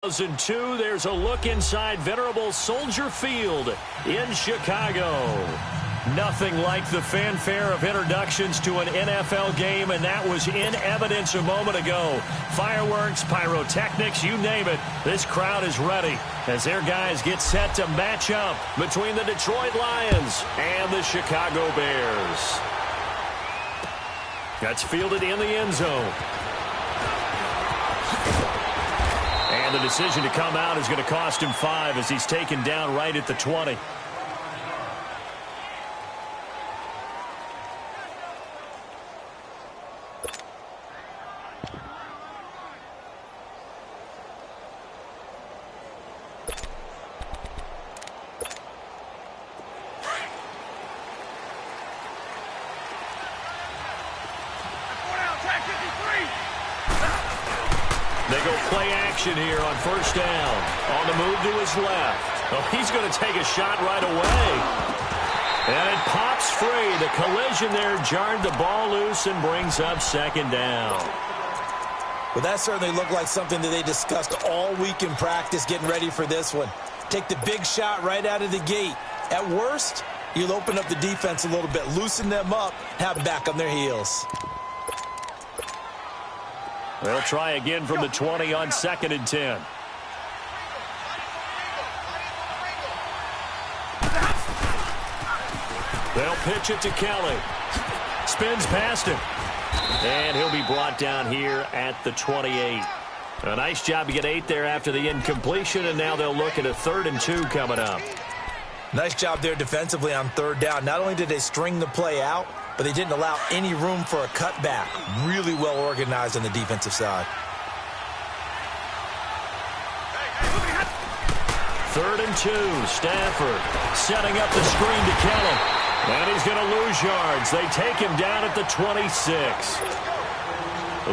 2002, there's a look inside venerable Soldier Field in Chicago. Nothing like the fanfare of introductions to an NFL game, and that was in evidence a moment ago. Fireworks, pyrotechnics, you name it. This crowd is ready as their guys get set to match up between the Detroit Lions and the Chicago Bears. That's fielded in the end zone. And the decision to come out is going to cost him 5 as he's taken down right at the 20. They go play action here on first down. On the move to his left. Oh, he's going to take a shot right away. And it pops free. The collision there jarred the ball loose and brings up second down. Well, that certainly looked like something that they discussed all week in practice getting ready for this one. Take the big shot right out of the gate. At worst, you'll open up the defense a little bit, loosen them up, have them back on their heels. They'll try again from the 20 on 2nd and 10. They'll pitch it to Kelly. Spins past him. And he'll be brought down here at the 28. A nice job to get 8 there after the incompletion, and now they'll look at a 3rd and 2 coming up. Nice job there defensively on 3rd down. Not only did they string the play out, but they didn't allow any room for a cutback. Really well organized on the defensive side. 3rd and 2. Stafford setting up the screen to Kelly. And he's going to lose yards. They take him down at the 26.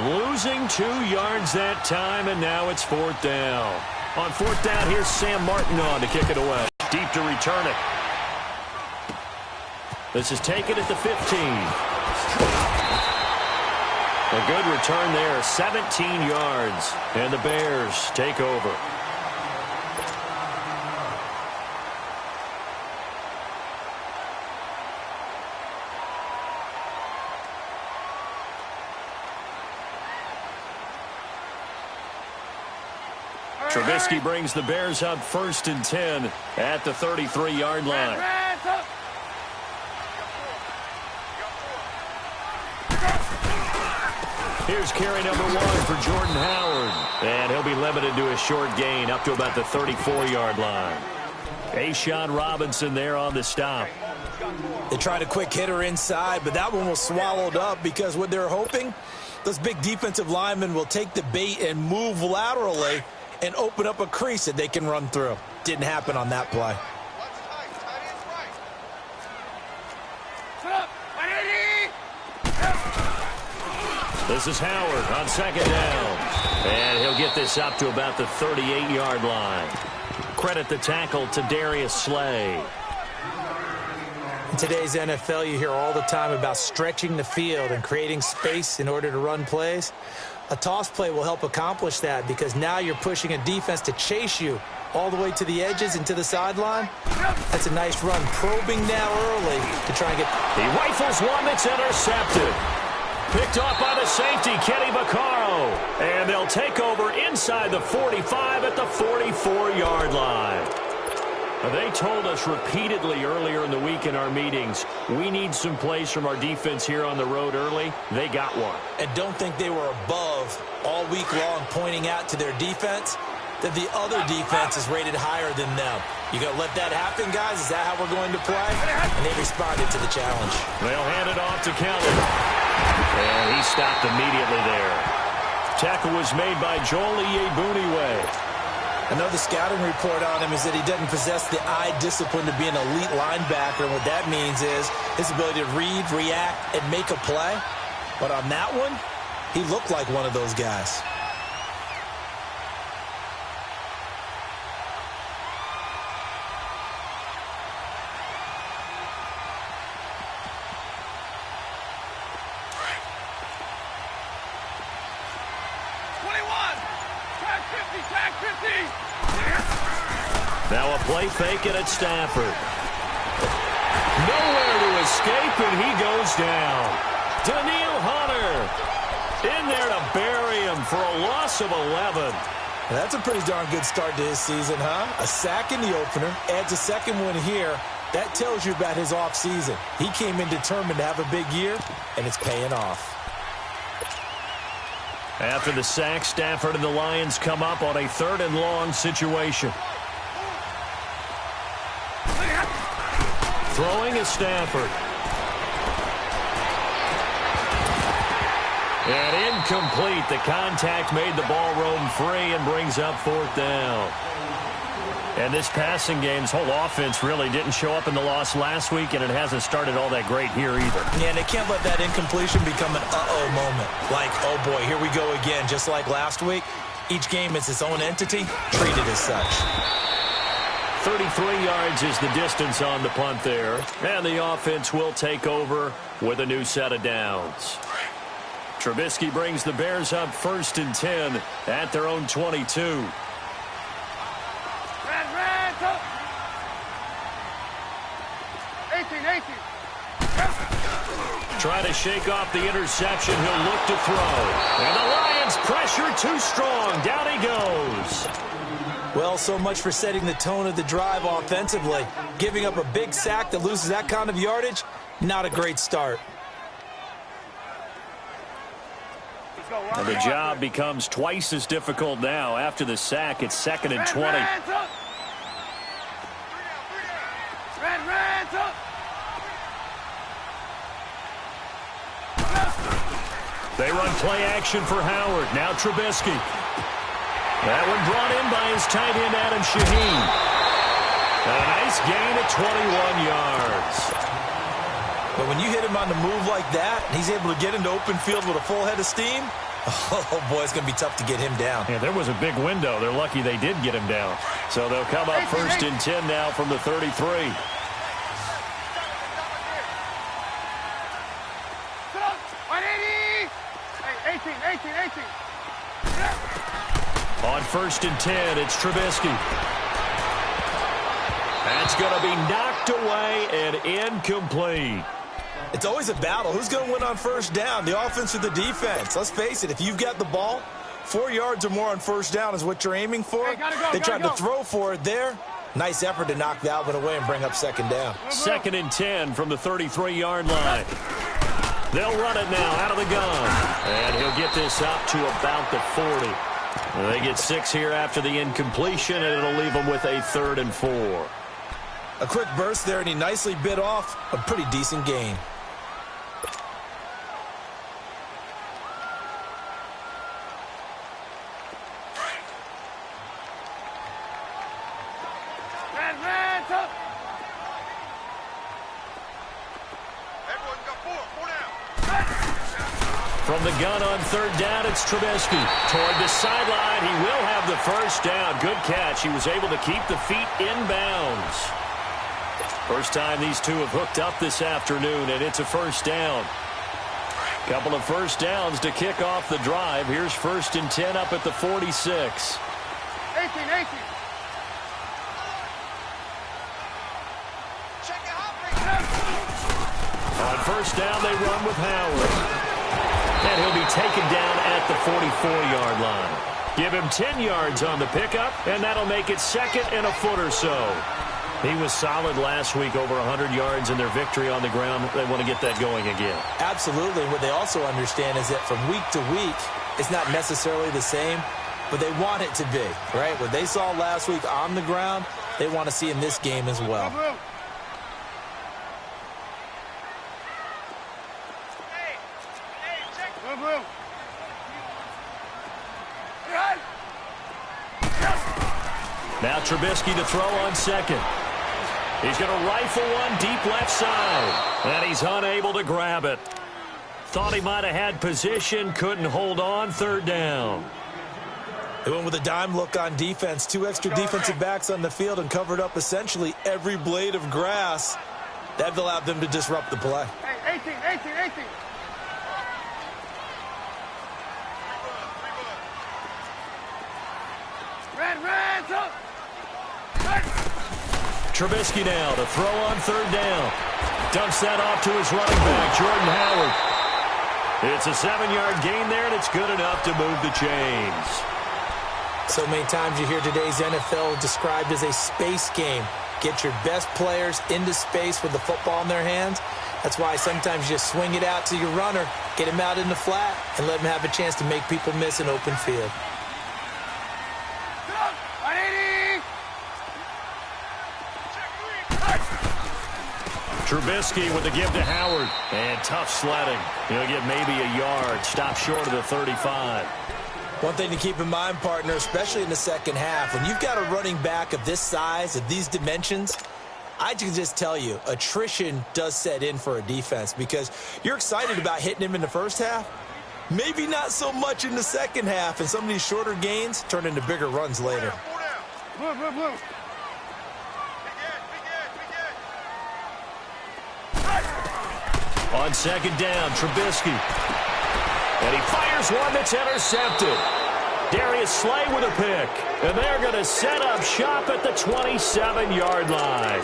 Losing 2 yards that time, and now it's 4th down. On 4th down, here's Sam Martin on to kick it away. Deep to return it. This is taken at the 15. A good return there, 17 yards. And the Bears take over. Trubisky brings the Bears up 1st and 10 at the 33-yard line. Here's carry number 1 for Jordan Howard. And he'll be limited to a short gain up to about the 34-yard line. A'Shawn Robinson there on the stop. They tried a quick hitter inside, but that one was swallowed up because what they're hoping, those big defensive linemen will take the bait and move laterally and open up a crease that they can run through. Didn't happen on that play. This is Howard on 2nd down. And he'll get this up to about the 38-yard line. Credit the tackle to Darius Slay. In today's NFL, you hear all the time about stretching the field and creating space in order to run plays. A toss play will help accomplish that because now you're pushing a defense to chase you all the way to the edges and to the sideline. That's a nice run, probing now early to try and get... He rifles one that's intercepted. Picked off by the safety, Kenny Vaccaro. And they'll take over inside the 45 at the 44-yard line. They told us repeatedly earlier in the week in our meetings, we need some plays from our defense here on the road early. They got one. And don't think they were above all week long pointing out to their defense that the other defense is rated higher than them. You going to let that happen, guys? Is that how we're going to play? And they responded to the challenge. They'll hand it off to Kelly. And he stopped immediately there. Tackle was made by Joel Iyiegbuniwe. Another scouting report on him is that he doesn't possess the eye discipline to be an elite linebacker. And what that means is his ability to read, react, and make a play. But on that one, he looked like one of those guys. Tag 50! Now a play fake it at Stafford. Nowhere to escape, and he goes down. Danielle Hunter in there to bury him for a loss of 11. That's a pretty darn good start to his season, huh? A sack in the opener, adds a second one here. That tells you about his offseason. He came in determined to have a big year, and it's paying off. After the sack, Stafford and the Lions come up on a 3rd and long situation. Throwing is Stafford. And incomplete. The contact made the ball roam free and brings up 4th down. And this passing game's whole offense really didn't show up in the loss last week, and it hasn't started all that great here either. Yeah, and they can't let that incompletion become an uh-oh moment. Like, oh boy, here we go again, just like last week. Each game is its own entity, treated as such. 33 yards is the distance on the punt there. And the offense will take over with a new set of downs. Trubisky brings the Bears up 1st and 10 at their own 22. Try to shake off the interception. He'll look to throw. And the Lions pressure too strong. Down he goes. Well, so much for setting the tone of the drive offensively. Giving up a big sack that loses that kind of yardage, not a great start. And the job becomes twice as difficult now. After the sack, it's 2nd and 20. They run play action for Howard. Now Trubisky. That one brought in by his tight end, Adam Shaheen. A nice gain of 21 yards. But when you hit him on the move like that, and he's able to get into open field with a full head of steam, oh, boy, it's going to be tough to get him down. Yeah, there was a big window. They're lucky they did get him down. So they'll come up 1st and 10 now from the 33. On 1st and 10, it's Trubisky. That's going to be knocked away and incomplete. It's always a battle. Who's going to win on 1st down, the offense or the defense? Let's face it, if you've got the ball, 4 yards or more on 1st down is what you're aiming for. They tried to throw for it there. Nice effort to knock that one away and bring up 2nd down. 2nd and 10 from the 33-yard line. They'll run it now out of the gun. And he'll get this up to about the 40. They get 6 here after the incompletion, and it'll leave them with a 3rd and 4. A quick burst there, and he nicely bit off a pretty decent gain. From the gun on 3rd down, it's Trubisky. Toward the sideline, he will have the 1st down. Good catch. He was able to keep the feet in bounds. First time these two have hooked up this afternoon, and it's a 1st down. Couple of 1st downs to kick off the drive. Here's 1st and 10 up at the 46. 18. On 1st down, they run with Howard. And he'll be taken down at the 44-yard line. Give him 10 yards on the pickup, and that'll make it 2nd and a foot or so. He was solid last week, over 100 yards in their victory on the ground. They want to get that going again. Absolutely. And what they also understand is that from week to week, it's not necessarily the same, but they want it to be, right? What they saw last week on the ground, they want to see in this game as well. Now Trubisky to throw on 2nd. He's going to rifle one deep left side. And he's unable to grab it. Thought he might have had position, couldn't hold on. 3rd down. They went with a dime look on defense. 2 extra defensive backs on the field and covered up essentially every blade of grass. That allowed them to disrupt the play. Hey, 18. Red, up. Trubisky now to throw on third down. Dumps that off to his running back, Jordan Howard. It's a 7-yard gain there, and it's good enough to move the chains. So many times you hear today's NFL described as a space game. Get your best players into space with the football in their hands. That's why sometimes you just swing it out to your runner, get him out in the flat, and let him have a chance to make people miss an open field. Trubisky with the give to Howard. And tough sledding. He'll get maybe a yard. Stop short of the 35. One thing to keep in mind, partner, especially in the second half, when you've got a running back of this size, of these dimensions, I can just tell you, attrition does set in for a defense because you're excited about hitting him in the first half. Maybe not so much in the second half, and some of these shorter gains turn into bigger runs later. Blue. On second down, Trubisky. And he fires one that's intercepted. Darius Slay with a pick. And they're going to set up shop at the 27-yard line.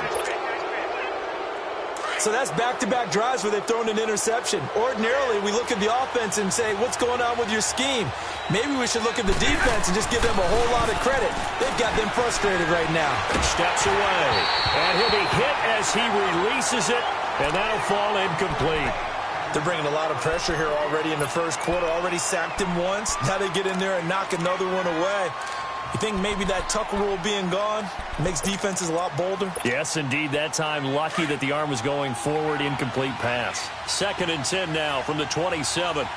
So that's back-to-back drives where they've thrown an interception. Ordinarily, we look at the offense and say, what's going on with your scheme? Maybe we should look at the defense and just give them a whole lot of credit. They've got them frustrated right now. Steps away. And he'll be hit as he releases it. And that'll fall incomplete. They're bringing a lot of pressure here already in the first quarter. Already sacked him once. Now they get in there and knock another one away. You think maybe that Tucker rule being gone makes defenses a lot bolder? Yes, indeed. That time, lucky that the arm was going forward. Incomplete pass. 2nd and 10 now from the 27.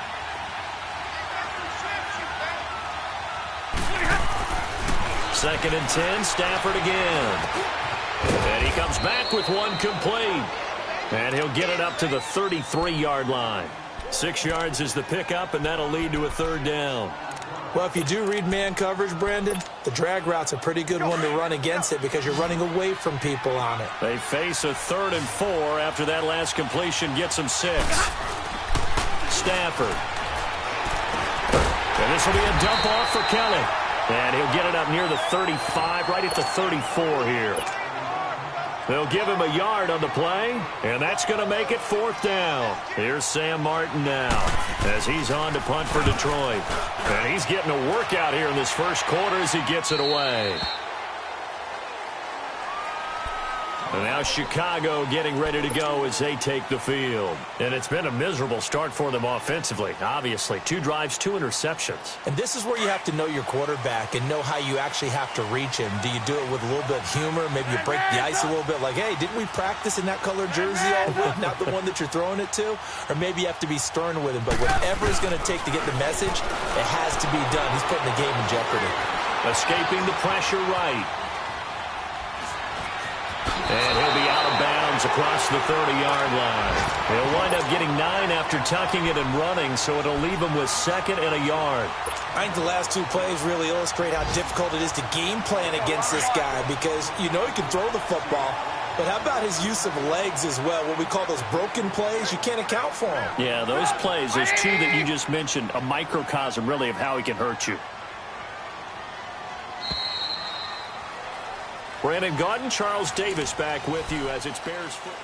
Second and 10, Stafford again. And he comes back with one complete. And he'll get it up to the 33-yard line. 6 yards is the pickup, and that'll lead to a third down. Well, if you do read man coverage, Brandon, the drag route's a pretty good one to run against it because you're running away from people on it. They face a 3rd and 4 after that last completion gets them 6. Stafford. And this will be a dump off for Kelly. And he'll get it up near the 35, right at the 34 here. They'll give him a yard on the play, and that's going to make it 4th down. Here's Sam Martin now as he's on to punt for Detroit. And he's getting a workout here in this first quarter as he gets it away. And now Chicago getting ready to go as they take the field. And it's been a miserable start for them offensively, obviously. 2 drives, 2 interceptions. And this is where you have to know your quarterback and know how you actually have to reach him. Do you do it with a little bit of humor? Maybe you break the ice a little bit like, hey, didn't we practice in that colored jersey all week? Not the one that you're throwing it to? Or maybe you have to be stern with him. But whatever it's going to take to get the message, it has to be done. He's putting the game in jeopardy. Escaping the pressure right. And he'll be out of bounds across the 30-yard line. He'll wind up getting 9 after tucking it and running, so it'll leave him with 2nd and a yard. I think the last 2 plays really illustrate how difficult it is to game plan against this guy because you know he can throw the football, but how about his use of legs as well? What we call those broken plays, you can't account for them. Yeah, those plays, those 2 that you just mentioned, a microcosm really of how he can hurt you. Brandon Gaudin, Charles Davis back with you as it's Bears football.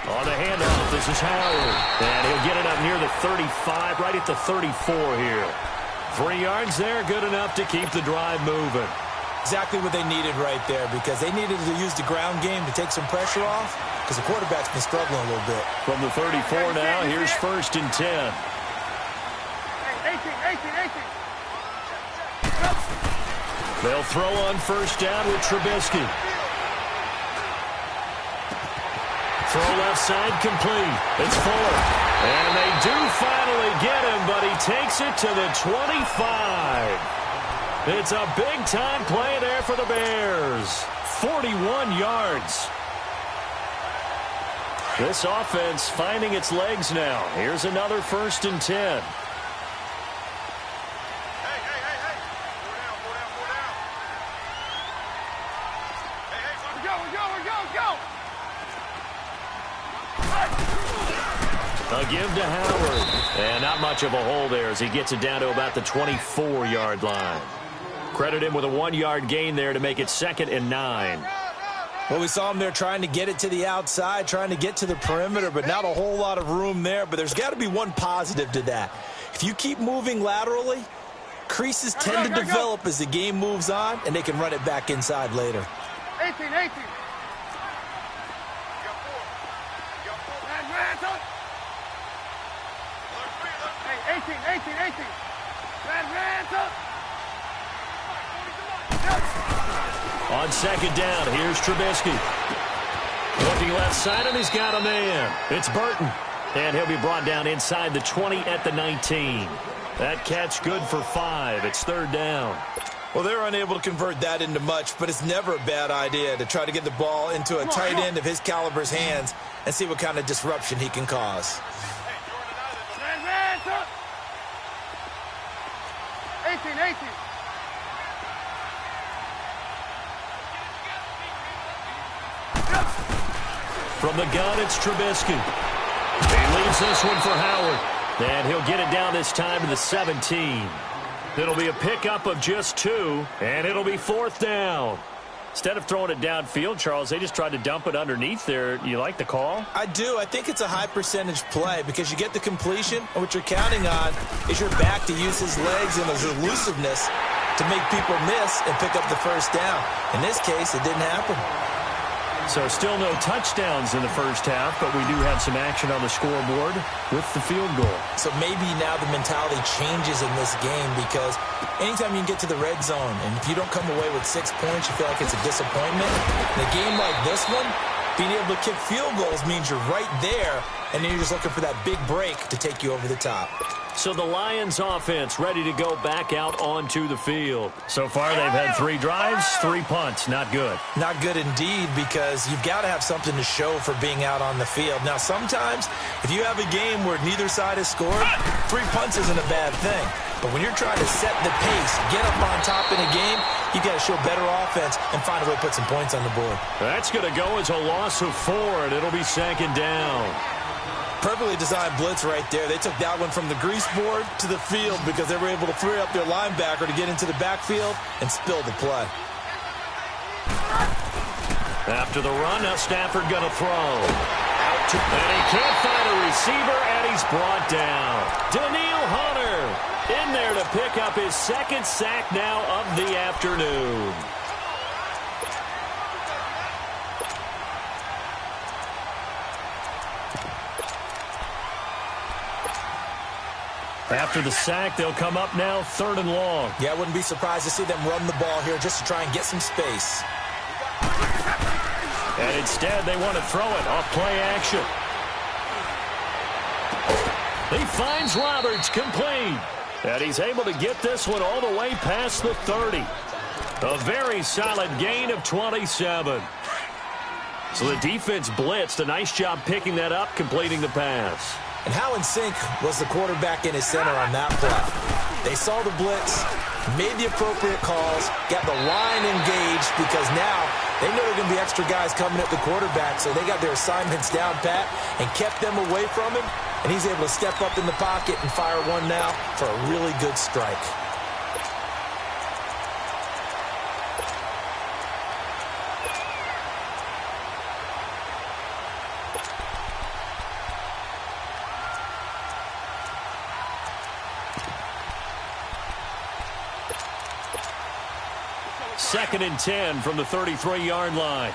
On the handoff, this is Howard. And he'll get it up near the 35, right at the 34 here. 3 yards there, good enough to keep the drive moving. Exactly what they needed right there because they needed to use the ground game to take some pressure off because the quarterback's been struggling a little bit. From the 34 now, here's 1st and 10. 18. They'll throw on 1st down with Trubisky. Throw left side complete. It's Fuller. And they do finally get him, but he takes it to the 25. It's a big-time play there for the Bears. 41 yards. This offense finding its legs now. Here's another 1st and 10. A give to Howard. And not much of a hole there as he gets it down to about the 24-yard line. Credit him with a 1-yard gain there to make it 2nd and 9. Well, we saw him there trying to get it to the outside, trying to get to the perimeter, but not a whole lot of room there. But there's got to be one positive to that. If you keep moving laterally, creases tend to develop as the game moves on, and they can run it back inside later. 18. Hey, 18. On 2nd down, here's Trubisky. Looking left side, and he's got a man. It's Burton. And he'll be brought down inside the 20 at the 19. That catch good for 5. It's 3rd down. Well, they're unable to convert that into much, but it's never a bad idea to try to get the ball into a tight end of his caliber's hands and see what kind of disruption he can cause. 18. From the gun, it's Trubisky. He leaves this one for Howard. And he'll get it down this time to the 17. It'll be a pickup of just 2, and it'll be 4th down. Instead of throwing it downfield, Charles, they just tried to dump it underneath there. You like the call? I do. I think it's a high-percentage play because you get the completion, and what you're counting on is your back to use his legs and his elusiveness to make people miss and pick up the 1st down. In this case, it didn't happen. So still no touchdowns in the 1st half, but we do have some action on the scoreboard with the field goal. So maybe now the mentality changes in this game because anytime you can get to the red zone, and if you don't come away with 6 points, you feel like it's a disappointment. In a game like this one, being able to kick field goals means you're right there, and then you're just looking for that big break to take you over the top. So the Lions offense ready to go back out onto the field. So far they've had 3 drives, 3 punts. Not good. Not good indeed because you've got to have something to show for being out on the field. Now sometimes if you have a game where neither side has scored, 3 punts isn't a bad thing. But when you're trying to set the pace, get up on top in a game, you got to show better offense and find a way to put some points on the board. That's going to go as a loss of 4, and it'll be 2nd down. Perfectly designed blitz right there. They took that one from the grease board to the field because they were able to free up their linebacker to get into the backfield and spill the play. After the run, now Stafford going to throw. And he can't find a receiver, and he's brought down. Daniil Hunter in there to pick up his 2nd sack now of the afternoon. After the sack, they'll come up now 3rd and long. Yeah, I wouldn't be surprised to see them run the ball here just to try and get some space. And instead, they want to throw it off play action. He finds Roberts complete. And he's able to get this one all the way past the 30. A very solid gain of 27. So the defense blitzed. A nice job picking that up, completing the pass. And how in sync was the quarterback in his center on that play? They saw the blitz, made the appropriate calls, got the line engaged because now they know there are going to be extra guys coming at the quarterback, so they got their assignments down pat and kept them away from him, and he's able to step up in the pocket and fire one now for a really good strike. Second and 10 from the 33-yard line.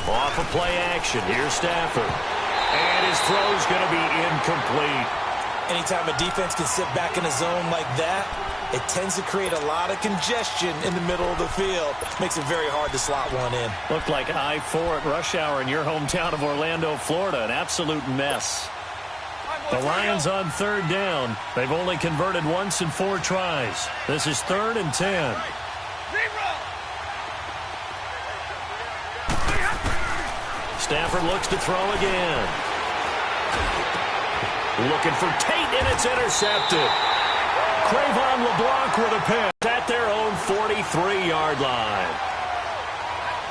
Off of play action. Here's Stafford. And his throw's going to be incomplete. Anytime a defense can sit back in a zone like that, it tends to create a lot of congestion in the middle of the field. Makes it very hard to slot one in. Looked like I-4 at rush hour in your hometown of Orlando, Florida. An absolute mess. The Lions on 3rd down. They've only converted once in 4 tries. This is 3rd and 10. Stafford looks to throw again. Looking for Tate, and it's intercepted. Crayvon LeBlanc with a pick at their own 43-yard line.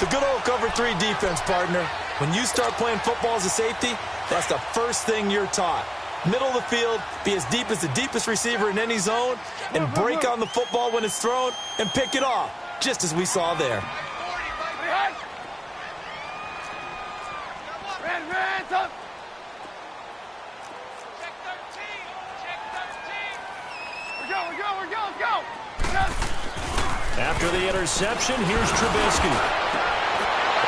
The good old cover 3 defense, partner. When you start playing football as a safety, that's the first thing you're taught. Middle of the field, be as deep as the deepest receiver in any zone, and break on the football when it's thrown and pick it off, just as we saw there. After the interception, here's Trubisky.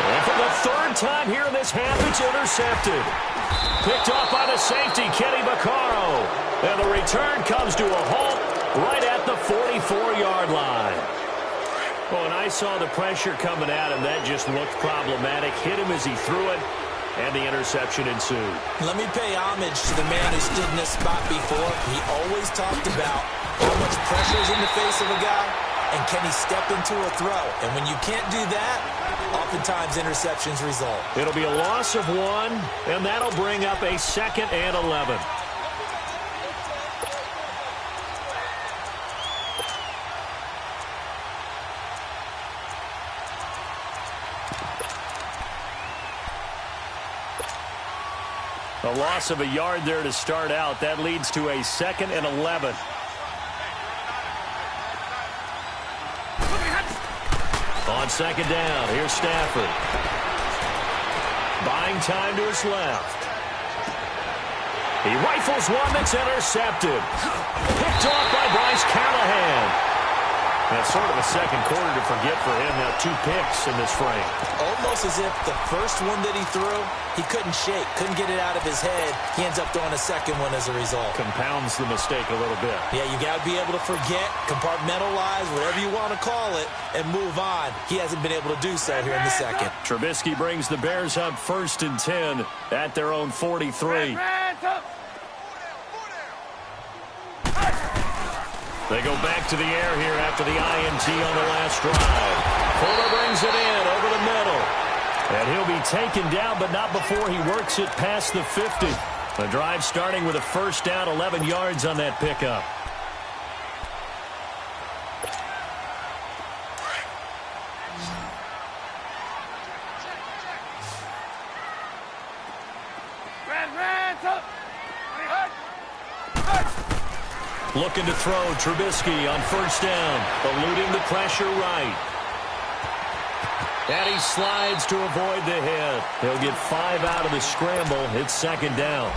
And for the third time here in this half, it's intercepted. Picked off by the safety, Kenny Vaccaro. And the return comes to a halt right at the 44-yard line. Well, and I saw the pressure coming at him. That just looked problematic. Hit him as he threw it, and the interception ensued. Let me pay homage to the man who stood in this spot before. He always talked about how much pressure is in the face of a guy, and can he step into a throw? And when you can't do that, oftentimes interceptions result. It'll be a loss of 1, and that'll bring up a 2nd and 11. A loss of a yard there to start out. That leads to a 2nd and 11. On 2nd down, here's Stafford. Buying time to his left. He rifles one that's intercepted. Picked off by Bryce Callahan. That's sort of a second quarter to forget for him. Now 2 picks in this frame. Almost as if the first one that he threw, he couldn't shake, couldn't get it out of his head. He ends up throwing a second one as a result. Compounds the mistake a little bit. Yeah, you got to be able to forget, compartmentalize, whatever you want to call it, and move on. He hasn't been able to do so here in the second. Trubisky brings the Bears up 1st and 10 at their own 43. They go back to the air here after the INT on the last drive. Fuller brings it in over the middle. And he'll be taken down, but not before he works it past the 50. The drive starting with a 1st down, 11 yards on that pickup. Looking to throw, Trubisky on 1st down, eluding the pressure right. And he slides to avoid the hit. He'll get 5 out of the scramble. It's 2nd down.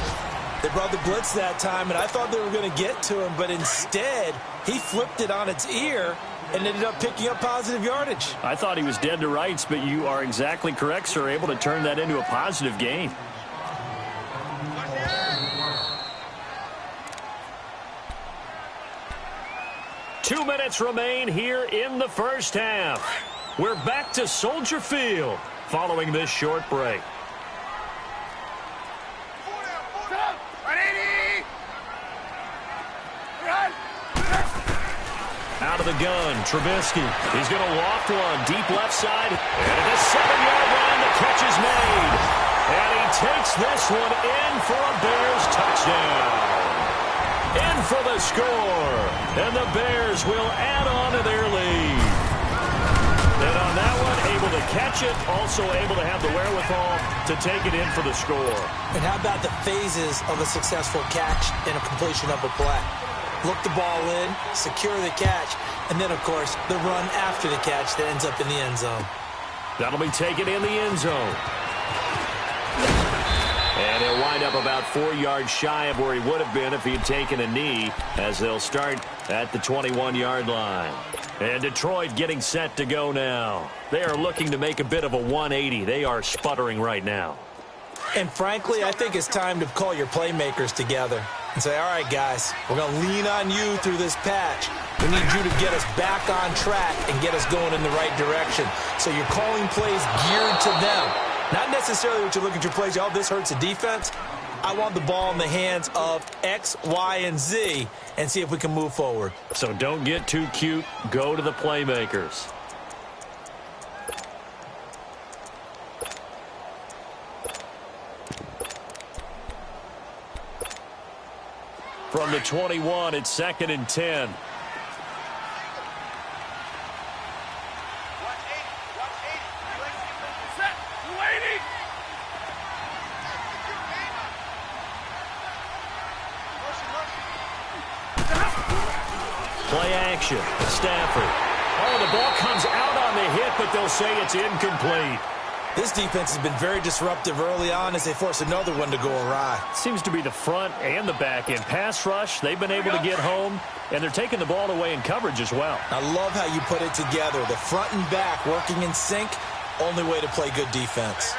They brought the blitz that time, and I thought they were going to get to him, but instead, he flipped it on its ear and ended up picking up positive yardage. I thought he was dead to rights, but you are exactly correct, sir, able to turn that into a positive gain. Two minutes remain here in the first half. We're back to Soldier Field following this short break. Out of the gun, Trubisky. He's going to loft one deep left side. And at the 7-yard line, the catch is made. And he takes this one in for a Bears touchdown. In for the score. And the Bears will add on to their lead. And on that one, able to catch it, also able to have the wherewithal to take it in for the score. And how about the phases of a successful catch and a completion of a play? Look the ball in, secure the catch, and then, of course, the run after the catch that ends up in the end zone. That'll be taken in the end zone. And he'll wind up about 4 yards shy of where he would have been if he had taken a knee, as they'll start at the 21-yard line. And Detroit getting set to go now. They are looking to make a bit of a 180. They are sputtering right now. And frankly, I think it's time to call your playmakers together and say, all right, guys, we're going to lean on you through this patch. We need you to get us back on track and get us going in the right direction. So you're calling plays geared to them. Not necessarily what you're looking at your plays. Oh, this hurts the defense. I want the ball in the hands of X, Y, and Z and see if we can move forward. So don't get too cute. Go to the playmakers. from the 21. It's 2nd and 10. Play action. Stafford. Oh, the ball comes out on the hit, but they'll say it's incomplete. This defense has been very disruptive early on as they force another one to go awry. Seems to be the front and the back end. Pass rush, they've been able to get home, and they're taking the ball away in coverage as well. I love how you put it together. The front and back working in sync, only way to play good defense.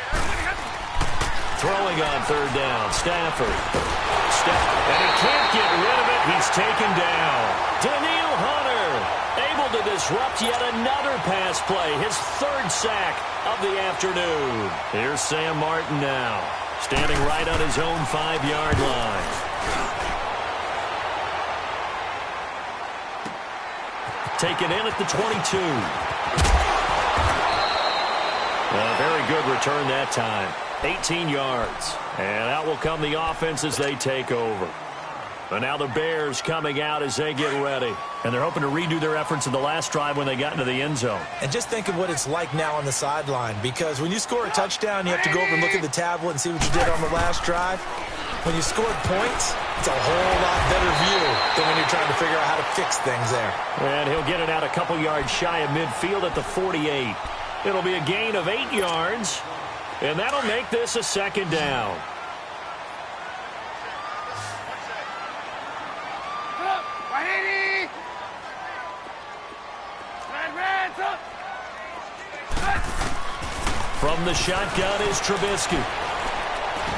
Throwing on 3rd down, Stafford. And he can't get rid of it. He's taken down. Daniil Hunter able to disrupt yet another pass play. His 3rd sack of the afternoon. Here's Sam Martin now, standing right on his own 5-yard line. Taken in at the 22. A very good return that time. 18 yards. And out will come the offense as they take over. But now the Bears coming out as they get ready. And they're hoping to redo their efforts in the last drive when they got into the end zone. And just think of what it's like now on the sideline. Because when you score a touchdown, you have to go over and look at the tablet and see what you did on the last drive. When you scored points, it's a whole lot better view than when you're trying to figure out how to fix things there. And he'll get it out a couple yards shy of midfield at the 48. It'll be a gain of 8 yards. And that'll make this a 2nd down. From the shotgun is Trubisky.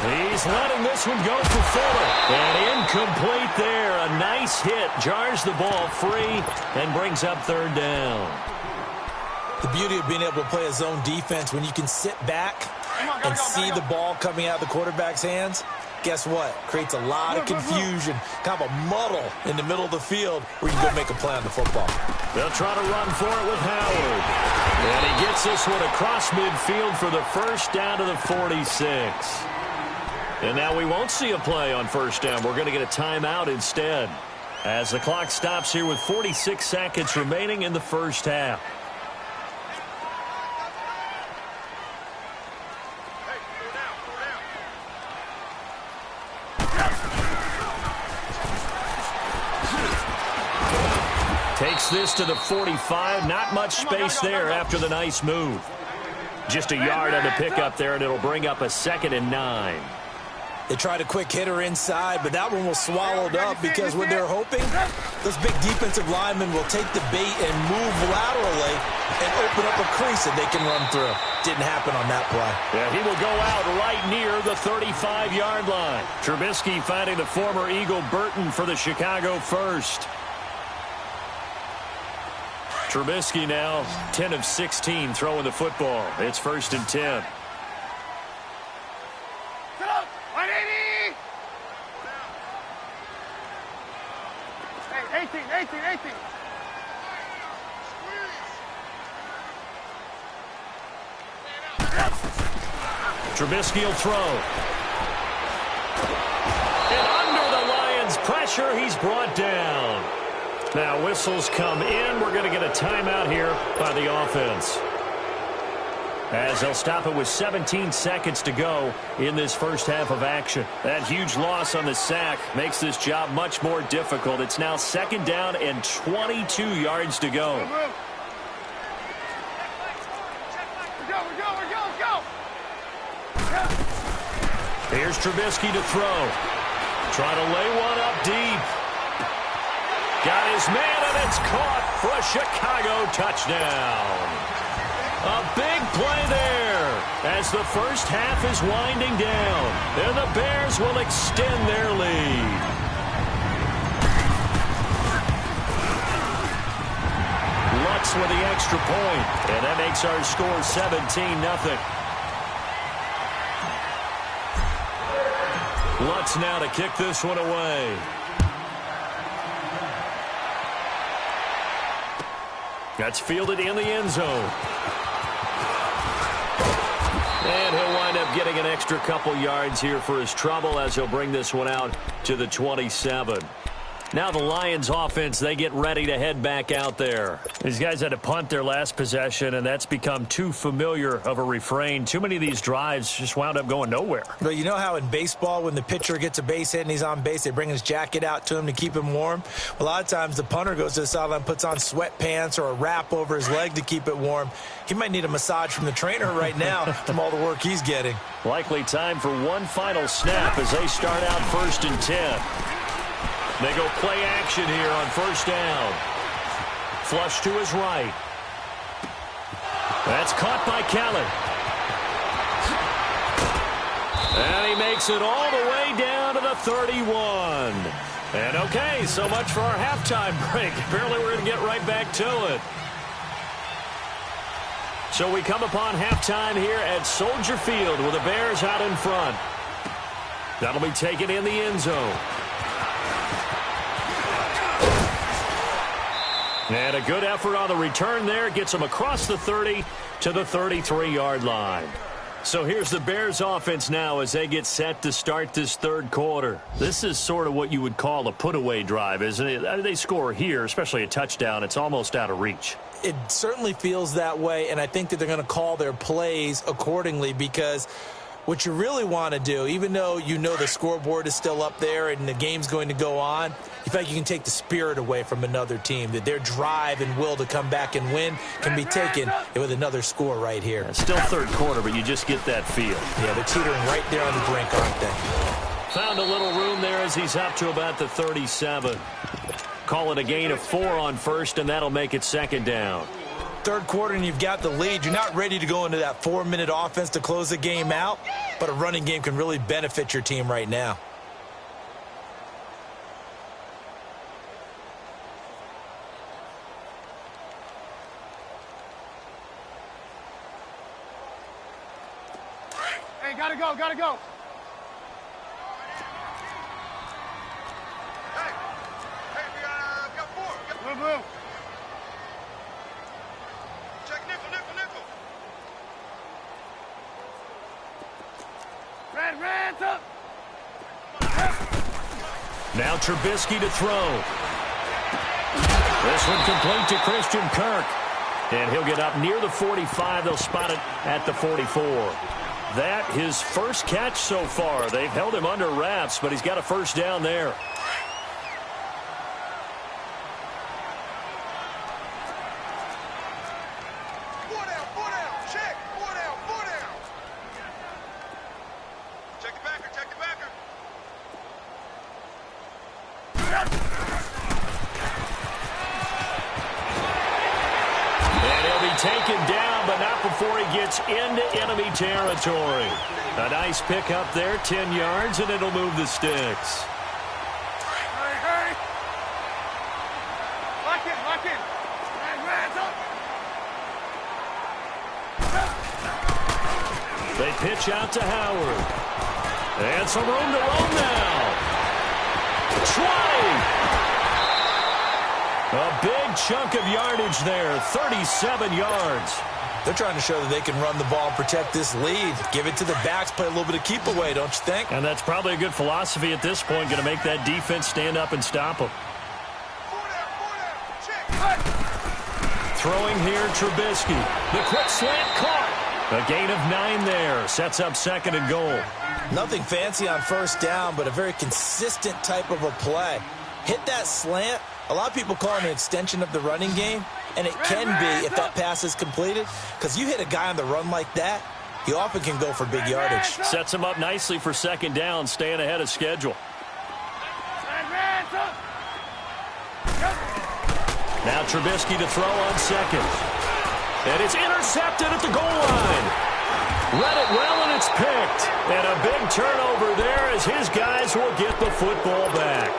He's letting this one go for Fuller. And incomplete there. A nice hit. Jars the ball free and brings up 3rd down. The beauty of being able to play a zone defense when you can sit back and see the ball coming out of the quarterback's hands, guess what? Creates a lot of confusion, kind of a muddle in the middle of the field where you can go make a play on the football. They'll try to run for it with Howard. And he gets this one across midfield for the 1st down to the 46. And now we won't see a play on 1st down. We're going to get a timeout instead as the clock stops here with 46 seconds remaining in the 1st half. Takes this to the 45. Not much space there after the nice move. Just a yard on the pickup there, and it'll bring up a 2nd and 9. They tried a quick hitter inside, but that one was swallowed up because what they're hoping, those big defensive linemen will take the bait and move laterally and open up a crease that they can run through. Didn't happen on that play. Yeah, he will go out right near the 35-yard line. Trubisky finding the former Eagle Burton for the Chicago 1st. Trubisky now 10 of 16 throwing the football. It's 1st and 10. 180! 18. Trubisky will throw. And under the Lions' pressure, he's brought down. Now whistles come in. We're going to get a timeout here by the offense, as they'll stop it with 17 seconds to go in this 1st half of action. That huge loss on the sack makes this job much more difficult. It's now 2nd down and 22 yards to go. Here's Trubisky to throw. Trying to lay one up deep. Got his man, and it's caught for a Chicago touchdown. A big play there as the 1st half is winding down. And the Bears will extend their lead. Lutz with the extra point, and that makes our score 17-0. Lutz now to kick this one away. That's fielded in the end zone. And he'll wind up getting an extra couple yards here for his trouble as he'll bring this one out to the 27. Now the Lions offense, they get ready to head back out there. These guys had to punt their last possession, and that's become too familiar of a refrain. Too many of these drives just wound up going nowhere. Well, you know how in baseball when the pitcher gets a base hit and he's on base, they bring his jacket out to him to keep him warm? A lot of times the punter goes to the sideline, puts on sweatpants or a wrap over his leg to keep it warm. He might need a massage from the trainer right now from all the work he's getting. Likely time for one final snap as they start out 1st and 10. They go play action here on 1st down. Flush to his right. That's caught by Kelly. And he makes it all the way down to the 31. And okay, so much for our halftime break. Apparently we're going to get right back to it. So we come upon halftime here at Soldier Field with the Bears out in front. That'll be taken in the end zone. And a good effort on the return there. Gets them across the 30 to the 33-yard line. So here's the Bears offense now as they get set to start this third quarter. This is sort of what you would call a put-away drive, isn't it? They score here, especially a touchdown. It's almost out of reach. It certainly feels that way, and I think that they're going to call their plays accordingly because what you really want to do, even though you know the scoreboard is still up there and the game's going to go on, you feel like you can take the spirit away from another team, that their drive and will to come back and win can be taken with another score right here. It's still third quarter, but you just get that feel. Yeah, they're teetering right there on the brink, aren't they? Found a little room there as he's up to about the 37. Call it a gain of 4 on 1st, and that'll make it 2nd down. Third quarter and you've got the lead. You're not ready to go into that 4-minute offense to close the game out, but a running game can really benefit your team right now. Hey, gotta go, gotta go. Hey, we got 4. Move. Check nickel. Red, up. Now Trubisky to throw. This one complete to Christian Kirk. And he'll get up near the 45. They'll spot it at the 44. That his first catch so far. They've held him under wraps, but he's got a 1st down there. Taken down, but not before he gets into enemy territory. A nice pick up there, 10 yards, and it'll move the sticks. Hey. Lock in. Red, up. They pitch out to Howard. And some room to roam now. 20. A big chunk of yardage there, 37 yards. They're trying to show that they can run the ball and protect this lead. Give it to the backs, play a little bit of keep away, don't you think? And that's probably a good philosophy at this point, going to make that defense stand up and stop them. Throwing here, Trubisky. The quick slant caught. A gain of 9 there. Sets up 2nd and goal. Nothing fancy on 1st down, but a very consistent type of a play. Hit that slant. A lot of people call it an extension of the running game, and it can be if that pass is completed, because you hit a guy on the run like that, he often can go for big yardage. Sets him up nicely for 2nd down, staying ahead of schedule. Now Trubisky to throw on 2nd. And it's intercepted at the goal line. Read it well, and it's picked. And a big turnover there as his guys will get the football back.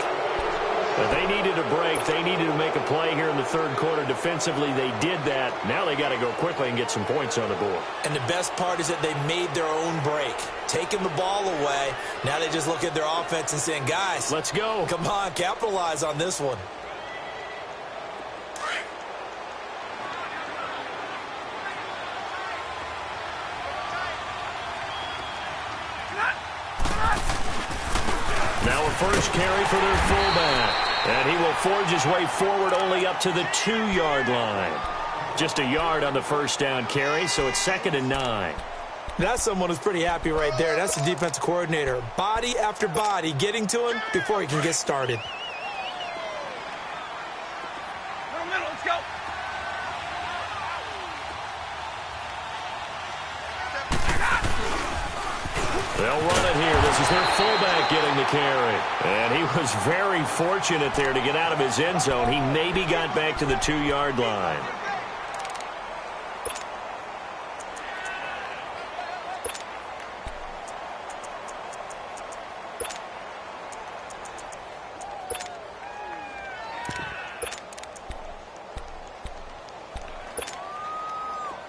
But they needed a break. They needed to make a play here in the third quarter. Defensively, they did that. Now they got to go quickly and get some points on the board. And the best part is that they made their own break. Taking the ball away. Now they just look at their offense and saying, guys, let's go. Come on, capitalize on this one. Now a first carry for their fullback. And he will forge his way forward only up to the 2-yard line. Just a yard on the first down carry, so it's 2nd and 9. That's someone who's pretty happy right there. That's the defensive coordinator. Body after body getting to him before he can get started. Let's go. They'll run it here. This is their fullback getting the carry. And he was very fortunate there to get out of his end zone. He maybe got back to the 2-yard line.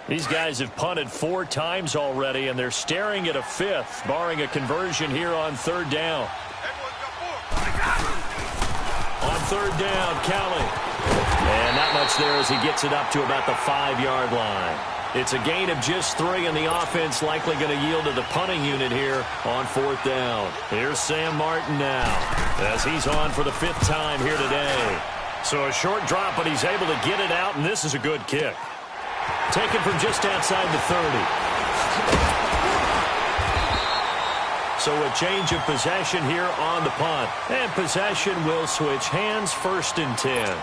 These guys have punted 4 times already, and they're staring at a 5th, barring a conversion here on 3rd down. On 3rd down, Kelly. And not much there as he gets it up to about the 5-yard line. It's a gain of just 3, and the offense likely going to yield to the punting unit here on 4th down. Here's Sam Martin now as he's on for the 5th time here today. So a short drop, but he's able to get it out, and this is a good kick. Taken from just outside the 30. So a change of possession here on the punt. And possession will switch hands, 1st and 10.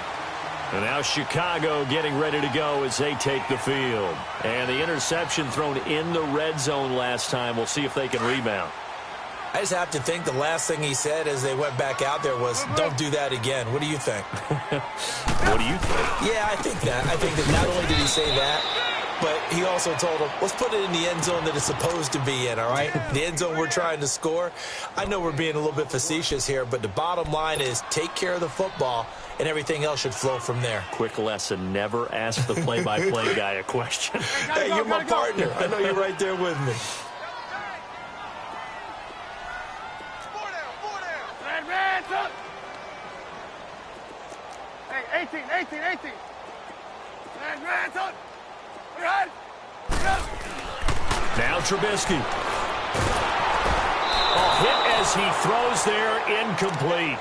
And now Chicago getting ready to go as they take the field. And the interception thrown in the red zone last time. We'll see if they can rebound. I just have to think the last thing he said as they went back out there was, don't do that again. What do you think? What do you think? Yeah, I think that. I think that not only did he say that, but he also told him, let's put it in the end zone that it's supposed to be in, all right? The end zone we're trying to score. I know we're being a little bit facetious here, but the bottom line is take care of the football, and everything else should flow from there. Quick lesson, never ask the play-by-play guy a question. Hey, you're my partner. I know you're right there with me. Hey, 18. Now Trubisky. Hit as he throws there, incomplete.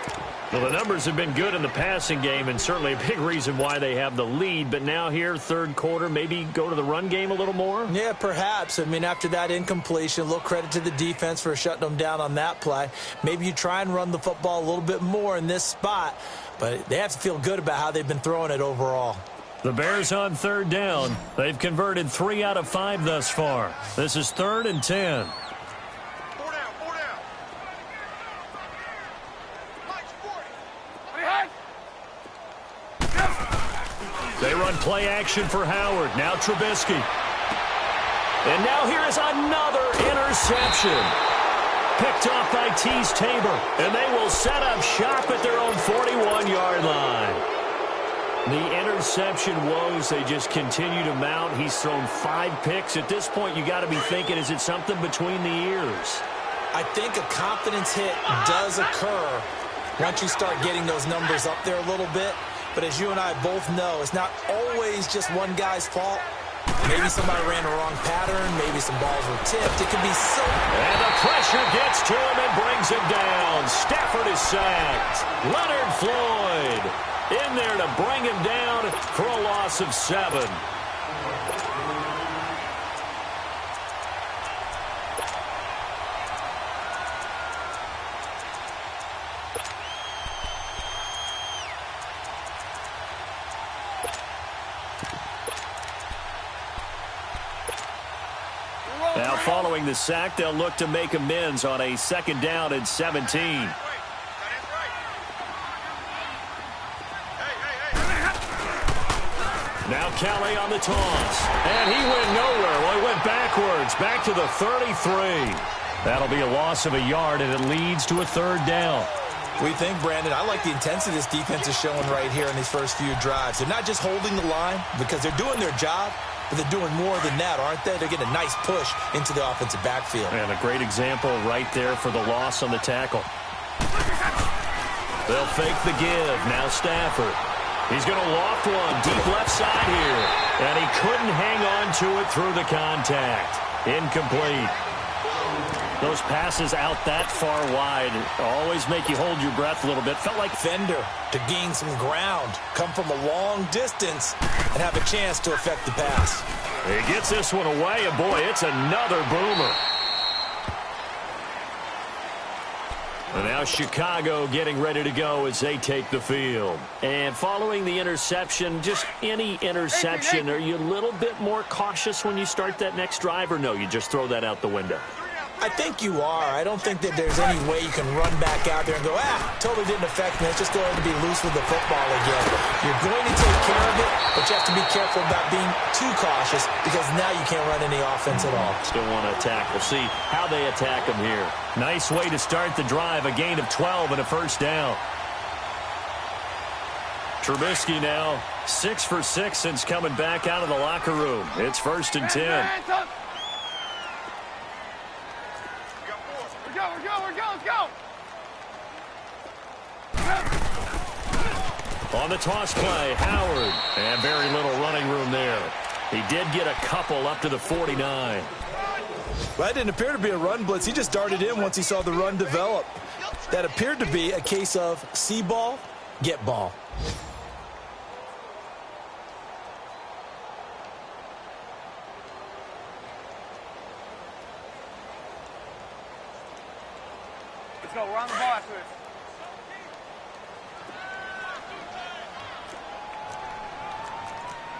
Well, the numbers have been good in the passing game, and certainly a big reason why they have the lead. But now here, 3rd quarter, maybe go to the run game a little more? Yeah, perhaps. I mean, after that incompletion, a little credit to the defense for shutting them down on that play. Maybe you try and run the football a little bit more in this spot, but they have to feel good about how they've been throwing it overall. The Bears on 3rd down. They've converted 3 out of 5 thus far. This is 3rd and 10. 4 down. They run play action for Howard. Now Trubisky. And now here is another interception. Picked off by Tease Tabor. And they will set up shop at their own 41-yard line. The interception woes, they just continue to mount. He's thrown 5 picks. At this point, you got to be thinking, is it something between the ears? I think a confidence hit does occur once you start getting those numbers up there a little bit. But as you and I both know, it's not always just one guy's fault. Maybe somebody ran the wrong pattern. Maybe some balls were tipped. It can be so... And the pressure gets to him and brings him down. Stafford is sacked. Leonard Floyd in there to bring him down for a loss of 7. Now following the sack, they'll look to make amends on a 2nd down and 17. Now Kelly on the toss. And he went nowhere. Well, he went backwards. Back to the 33. That'll be a loss of a yard, and it leads to a 3rd down. We think, Brandon, I like the intensity this defense is showing right here in these first few drives. They're not just holding the line because they're doing their job, but they're doing more than that, aren't they? They're getting a nice push into the offensive backfield. And a great example right there for the loss on the tackle. They'll fake the give. Now Stafford. He's going to loft one deep left side here. And he couldn't hang on to it through the contact. Incomplete. Those passes out that far wide always make you hold your breath a little bit. Felt like Fender to gain some ground, come from a long distance, and have a chance to affect the pass. He gets this one away, and boy, it's another boomer. And now Chicago getting ready to go as they take the field. And following the interception, just any interception, are you a little bit more cautious when you start that next drive, or no, you just throw that out the window? I think you are. I don't think that there's any way you can run back out there and go, totally didn't affect me. Let's just go ahead and be loose with the football again. You're going to take care of it, but you have to be careful about being too cautious because now you can't run any offense at all. Still want to attack. We'll see how they attack them here. Nice way to start the drive. A gain of 12 and a first down. Trubisky now 6 for 6 since coming back out of the locker room. It's 1st and 10. Let's go. On the toss play, Howard. And very little running room there. He did get a couple up to the 49. Well, that didn't appear to be a run blitz. He just darted in once he saw the run develop. That appeared to be a case of see ball, get ball. Let's go. We're on the ball after this.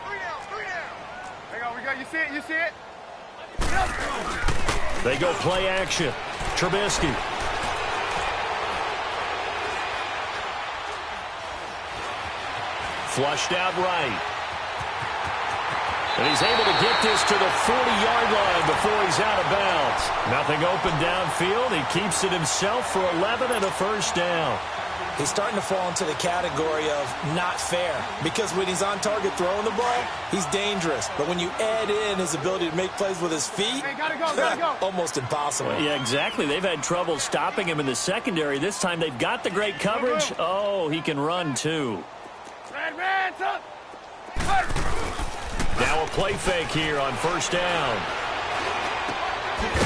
Three down. There you go. You see it? They go play action. Trubisky. Flushed out right. And he's able to get this to the 40-yard line before he's out of bounds. Nothing open downfield. He keeps it himself for 11 and a first down. He's starting to fall into the category of not fair because when he's on target throwing the ball, he's dangerous. But when you add in his ability to make plays with his feet, gotta go. almost impossible. Yeah, exactly. They've had trouble stopping him in the secondary. This time they've got the great coverage. Oh, he can run too. Now a play fake here on first down.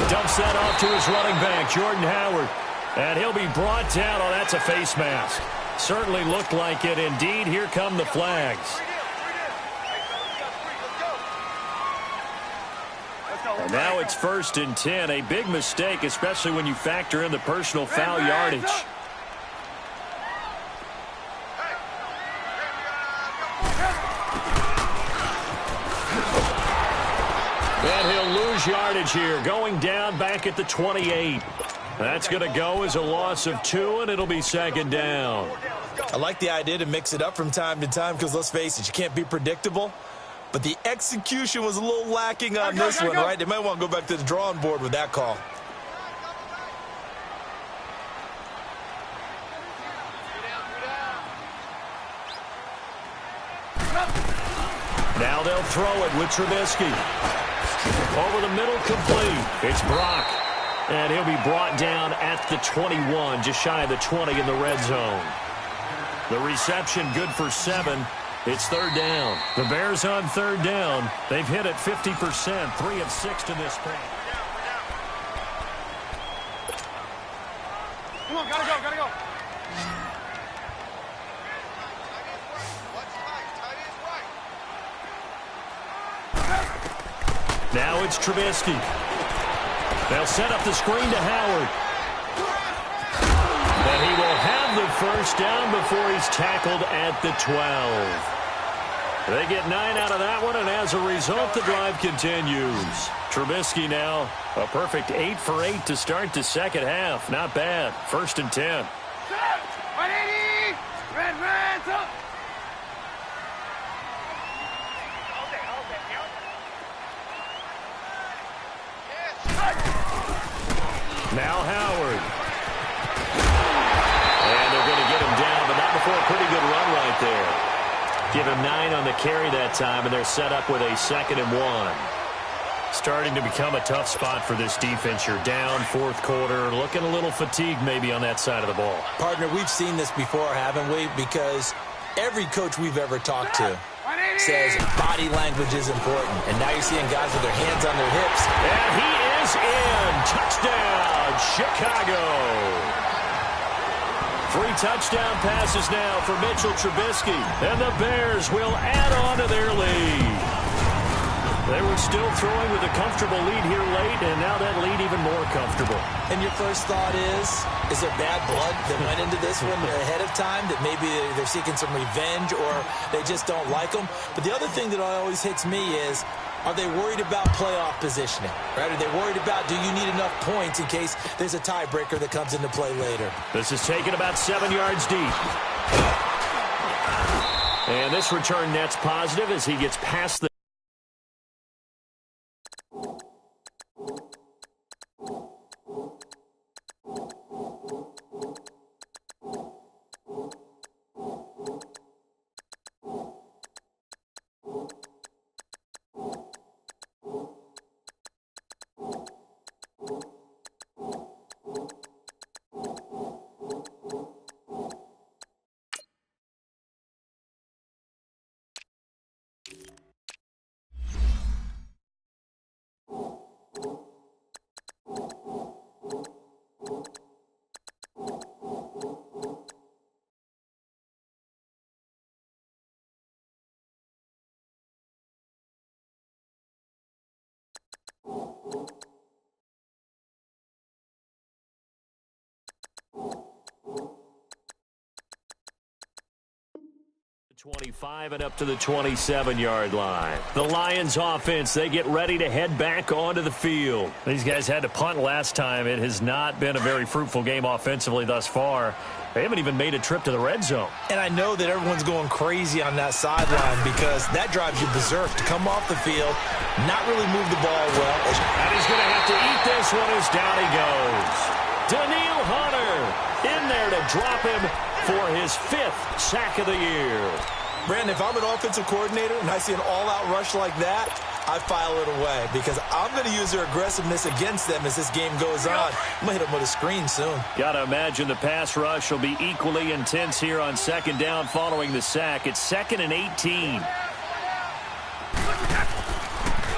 Dumps that off to his running back, Jordan Howard. And he'll be brought down. Oh, that's a face mask. Certainly looked like it. Indeed, here come the flags. And now it's 1st and 10. A big mistake, especially when you factor in the personal foul yardage. And he'll lose yardage here, going down back at the 28. That's going to go as a loss of 2, and it'll be 2nd down. I like the idea to mix it up from time to time because, let's face it, you can't be predictable. But the execution was a little lacking on this one, right? They might want to go back to the drawing board with that call. Now they'll throw it with Trubisky. Over the middle, complete. It's Brock. And he'll be brought down at the 21, just shy of the 20 in the red zone. The reception good for 7. It's 3rd down. The Bears on 3rd down. They've hit it 50%, 3 of 6 to this point. Come on, gotta go. Now it's Trubisky. They'll set up the screen to Howard. And he will have the first down before he's tackled at the 12. They get 9 out of that one, and as a result, the drive continues. Trubisky now a perfect 8 for 8 to start the second half. Not bad. 1st and 10. 180! Red, up! Now Howard. And they're going to get him down, but not before a pretty good run right there. Give him 9 on the carry that time, and they're set up with a 2nd and 1. Starting to become a tough spot for this defense. You're down 4th quarter, looking a little fatigued maybe on that side of the ball. Partner, we've seen this before, haven't we? Because every coach we've ever talked to says body language is important. And now you're seeing guys with their hands on their hips. And he is is in. Touchdown, Chicago. 3 touchdown passes now for Mitchell Trubisky. And the Bears will add on to their lead. They were still throwing with a comfortable lead here late, and now that lead even more comfortable. And your first thought is there bad blood that went into this one ahead of time, that maybe they're seeking some revenge or they just don't like them? But the other thing that always hits me is, are they worried about playoff positioning? Right? Are they worried about, do you need enough points in case there's a tiebreaker that comes into play later? This is taken about 7 yards deep. And this return net's positive as he gets past the... ...25 and up to the 27-yard line. The Lions offense, they get ready to head back onto the field. These guys had to punt last time. It has not been a very fruitful game offensively thus far. They haven't even made a trip to the red zone. And I know that everyone's going crazy on that sideline because that drives you berserk to come off the field, not really move the ball well. And he's going to have to eat this one as down he goes. Daniil Hunter in there to drop him for his 5th sack of the year. Brandon, if I'm an offensive coordinator and I see an all-out rush like that, I file it away because I'm going to use their aggressiveness against them as this game goes on. I'm going to hit them with a screen soon. Got to imagine the pass rush will be equally intense here on 2nd down following the sack. It's 2nd and 18.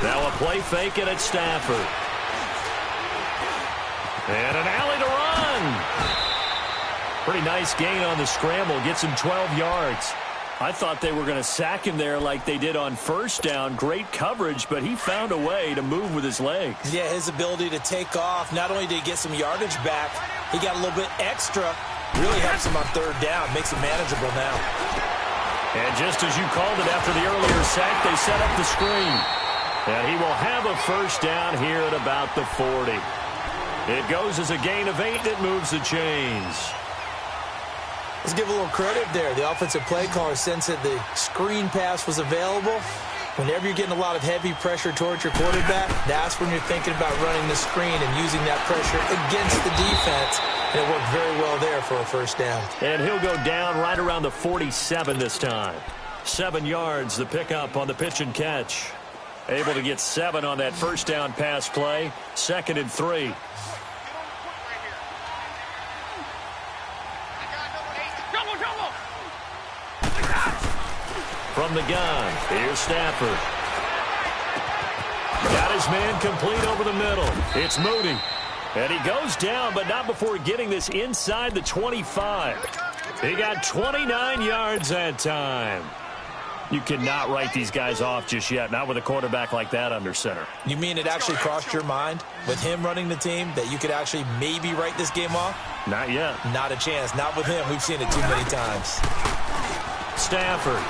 Now a play fake it at Stafford. And an alley to run. Pretty nice gain on the scramble. Gets him 12 yards. I thought they were going to sack him there like they did on 1st down. Great coverage, but he found a way to move with his legs. Yeah, his ability to take off. Not only did he get some yardage back, he got a little bit extra. Really helps him on 3rd down. Makes it manageable now. And just as you called it after the earlier sack, they set up the screen. And he will have a 1st down here at about the 40. It goes as a gain of 8 that moves the chains. Let's give a little credit there. The offensive play caller sensed that the screen pass was available. Whenever you're getting a lot of heavy pressure towards your quarterback, that's when you're thinking about running the screen and using that pressure against the defense. And it worked very well there for a 1st down. And he'll go down right around the 47 this time. 7 yards, the pickup on the pitch and catch. Able to get 7 on that 1st down pass play. 2nd and 3. From the gun, here's Stafford. Got his man complete over the middle. It's Moody. And he goes down, but not before getting this inside the 25. He got 29 yards that time. You cannot write these guys off just yet, not with a quarterback like that under center. You mean it actually crossed your mind with him running the team that you could actually maybe write this game off? Not yet. Not a chance. Not with him. We've seen it too many times. Stafford.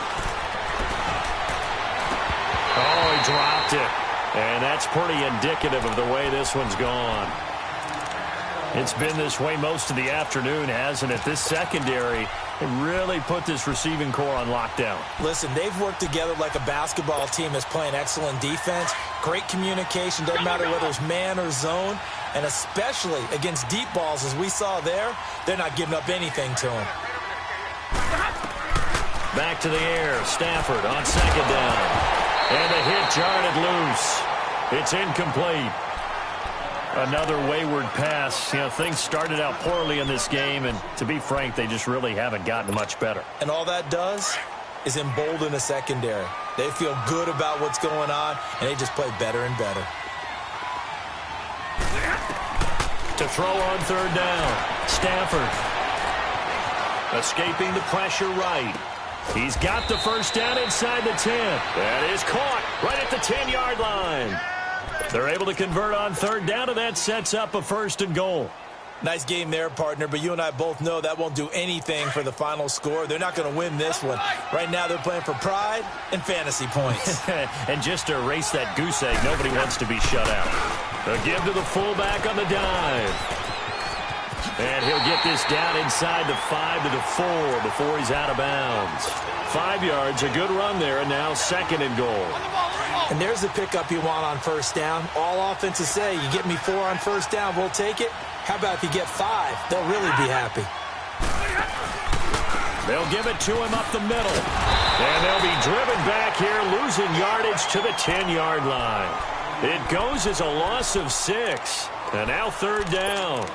Oh, he dropped it. And that's pretty indicative of the way this one's gone. It's been this way most of the afternoon, hasn't it? This secondary really put this receiving core on lockdown. Listen, they've worked together like a basketball team that's playing excellent defense. Great communication, doesn't matter whether it's man or zone. And especially against deep balls, as we saw there, they're not giving up anything to him. Back to the air, Stafford on 2nd down. And the hit jarred loose. It's incomplete. Another wayward pass. You know, things started out poorly in this game, and to be frank, they just really haven't gotten much better. And all that does is embolden the secondary. They feel good about what's going on, and they just play better and better. To throw on third down. Stafford. Escaping the pressure right. He's got the first down inside the 10. That is caught right at the 10-yard line. They're able to convert on third down, and that sets up a 1st and goal. Nice game there, partner, but you and I both know that won't do anything for the final score. They're not going to win this one. Right now they're playing for pride and fantasy points. And just to erase that goose egg, nobody wants to be shut out. The give to the fullback on the dive. And he'll get this down inside the 5 to the 4 before he's out of bounds. 5 yards, a good run there, and now 2nd and goal. And there's the pickup you want on first down. All offenses say, you get me 4 on first down, we'll take it. How about if you get 5? They'll really be happy. They'll give it to him up the middle. And they'll be driven back here, losing yardage to the 10-yard line. It goes as a loss of 6. And now 3rd down.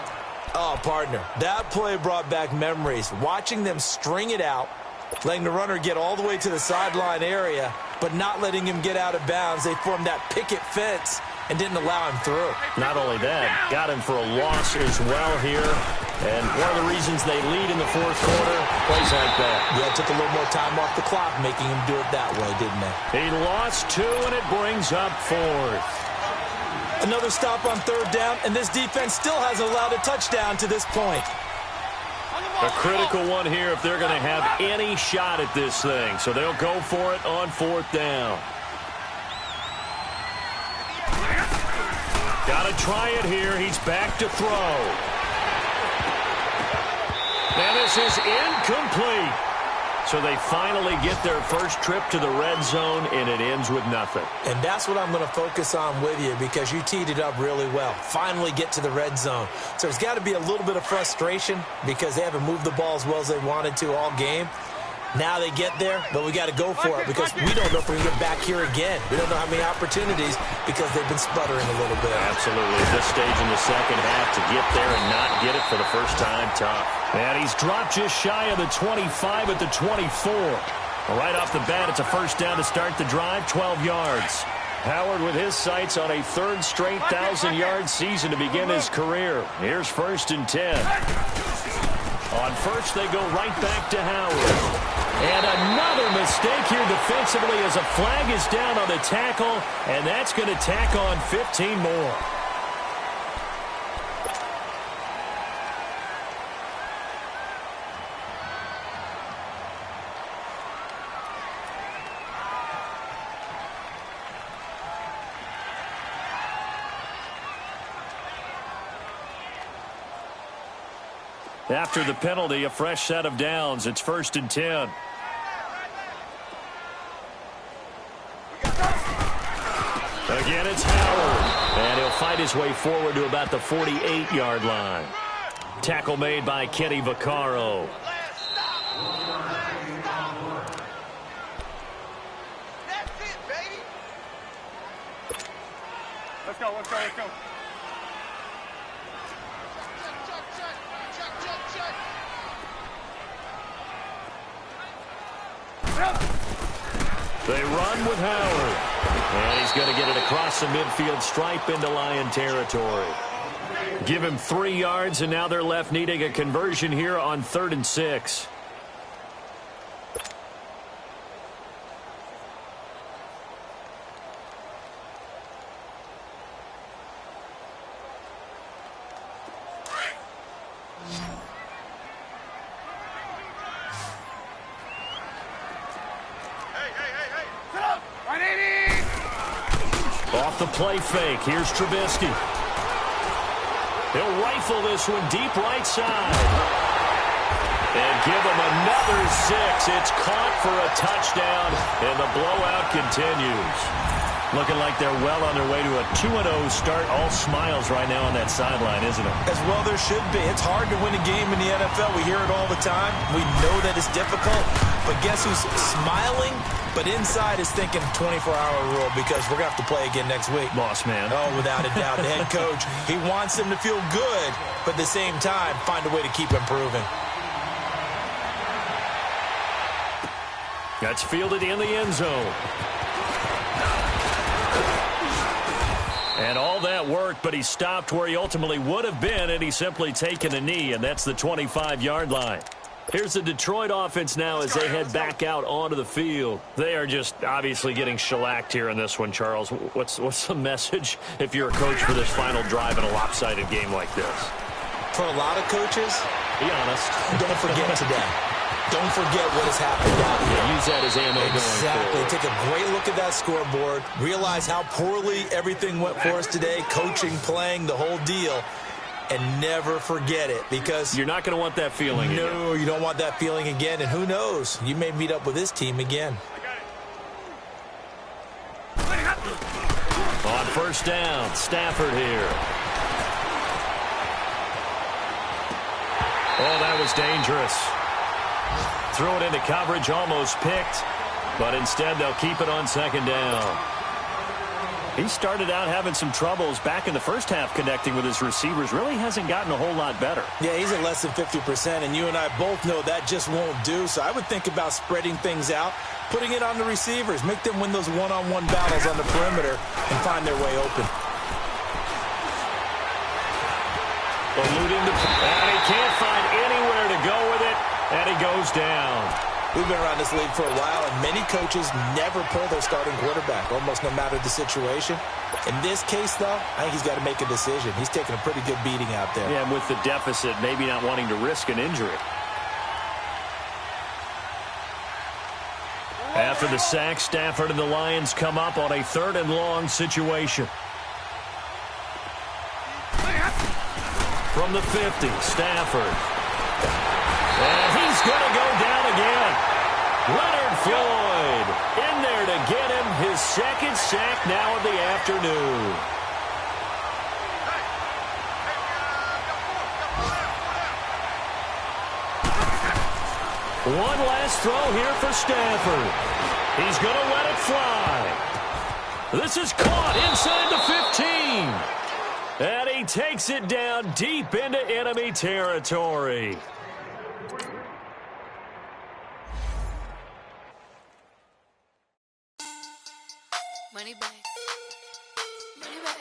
Oh, partner, that play brought back memories. Watching them string it out, letting the runner get all the way to the sideline area, but not letting him get out of bounds. They formed that picket fence and didn't allow him through. Not only that, got him for a loss as well here. And one of the reasons they lead in the 4th quarter, plays like that. Yeah, it took a little more time off the clock, making him do it that way, didn't they? He lost 2, and it brings up 4th. Another stop on 3rd down, and this defense still hasn't allowed a touchdown to this point. A critical one here if they're going to have any shot at this thing. So they'll go for it on 4th down. Got to try it here. He's back to throw. And this is incomplete. So they finally get their first trip to the red zone, and it ends with nothing. And that's what I'm going to focus on with you because you teed it up really well. Finally get to the red zone. So there's got to be a little bit of frustration because they haven't moved the ball as well as they wanted to all game. Now they get there, but we got to go for it because we don't know if we're going to get back here again. We don't know how many opportunities because they've been sputtering a little bit. Absolutely. At this stage in the second half, to get there and not get it for the first time, tough. And he's dropped just shy of the 25 at the 24. Right off the bat, it's a first down to start the drive, 12 yards. Howard with his sights on a 3rd straight 1,000-yard season to begin his career. Here's 1st and 10. On first, they go right back to Howard. And another mistake here defensively as a flag is down on the tackle, and that's going to tack on 15 more. After the penalty, a fresh set of downs. It's 1st and 10. Again, it's Howard. And he'll fight his way forward to about the 48-yard line. Tackle made by Kenny Vaccaro. That's it, baby. Let's go, let's go, let's go. They run with Howard. And he's going to get it across the midfield stripe into Lion territory. Give him 3 yards, and now they're left needing a conversion here on 3rd and 6. Off the play fake, here's Trubisky. He'll rifle this one deep right side. And give him another 6. It's caught for a touchdown, and the blowout continues. Looking like they're well on their way to a 2-0 start. All smiles right now on that sideline, isn't it? As well there should be. It's hard to win a game in the NFL. We hear it all the time. We know that it's difficult. But guess who's smiling? But inside is thinking 24-hour rule because we're going to have to play again next week. Boss man. Oh, without a doubt. The head coach, he wants them to feel good, but at the same time, find a way to keep improving. That's fielded in the end zone. And all that work, but he stopped where he ultimately would have been, and he's simply taken a knee, and that's the 25-yard line. Here's the Detroit offense now as they head back out onto the field. They are just obviously getting shellacked here in this one, Charles. What's the message if you're a coach for this final drive in a lopsided game like this? For a lot of coaches, be honest, don't forget today. Don't forget what has happened out here. Yeah, use that as ammo going forward. Exactly. Take a great look at that scoreboard. Realize how poorly everything went for us today. Coaching, playing, the whole deal. And never forget it, because you're not going to want that feeling again. No, you don't want that feeling again. And who knows? You may meet up with this team again. On first down, Stafford here. Oh, that was dangerous. Threw it into coverage, almost picked, but instead they'll keep it on second down. He started out having some troubles back in the first half connecting with his receivers. Really hasn't gotten a whole lot better. Yeah, he's at less than 50%, and you and I both know that just won't do. So I would think about spreading things out, putting it on the receivers, make them win those one-on-one battles on the perimeter and find their way open. Eluding the... And he can't find anywhere to go with it, and he goes down. We've been around this league for a while, and many coaches never pull their starting quarterback, almost no matter the situation. In this case, though, I think he's got to make a decision. He's taking a pretty good beating out there. Yeah, and with the deficit, maybe not wanting to risk an injury. After the sack, Stafford and the Lions come up on a 3rd and long situation. From the 50, Stafford. And he's going to go down again. Leonard Floyd in there to get him his 2nd sack now of the afternoon. One last throw here for Stafford. He's going to let it fly. This is caught inside the 15. And he takes it down deep into enemy territory. Money back. Money back.